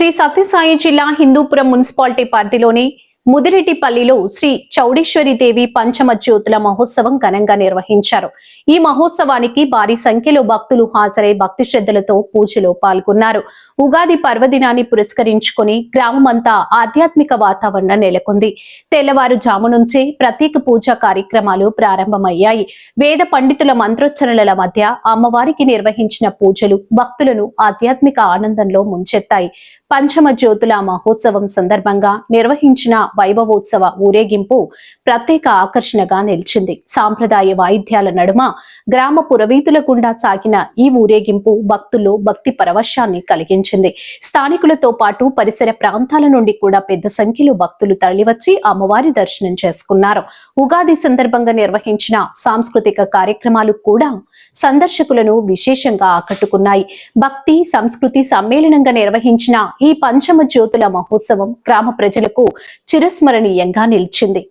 శ్రీ సత్యసాయి జిల్లా హిందూపురం మున్సిపాలిటీ పరిధిలోని ముదిరెడ్డిపల్లిలో శ్రీ చౌడేశ్వరి దేవి పంచమ జ్యోతుల మహోత్సవం ఘనంగా నిర్వహించారు. ఈ మహోత్సవానికి భారీ సంఖ్యలో భక్తులు హాజరై భక్తి శ్రద్ధలతో పూజలో పాల్గొన్నారు. ఉగాది పర్వదినాన్ని పురస్కరించుకుని గ్రామమంతా ఆధ్యాత్మిక వాతావరణం నెలకొంది. తెల్లవారుజాము నుంచే ప్రత్యేక పూజా కార్యక్రమాలు ప్రారంభమయ్యాయి. వేద పండితుల మంత్రోచ్చరణల మధ్య అమ్మవారికి నిర్వహించిన పూజలు భక్తులను ఆధ్యాత్మిక ఆనందంలో ముంచెత్తాయి. పంచమ జ్యోతుల మహోత్సవం సందర్భంగా నిర్వహించిన వైభవోత్సవ ఊరేగింపు ప్రత్యేక ఆకర్షణగా నిలిచింది. సాంప్రదాయ వాయిద్యాల నడుమ గ్రామ పురవీధుల గుండా సాగిన ఈ ఊరేగింపు భక్తుల్లో భక్తి పరవశాన్ని కలిగించింది. స్థానికులతో పాటు పరిసర ప్రాంతాల నుండి కూడా పెద్ద సంఖ్యలో భక్తులు తరలివచ్చి అమ్మవారి దర్శనం చేసుకున్నారు. ఉగాది సందర్భంగా నిర్వహించిన సాంస్కృతిక కార్యక్రమాలు కూడా సందర్శకులను విశేషంగా ఆకట్టుకున్నాయి. భక్తి సంస్కృతి సమ్మేళనంగా నిర్వహించిన ఈ పంచమ జ్యోతుల మహోత్సవం గ్రామ ప్రజలకు చిరస్మరణీయంగా నిలిచింది.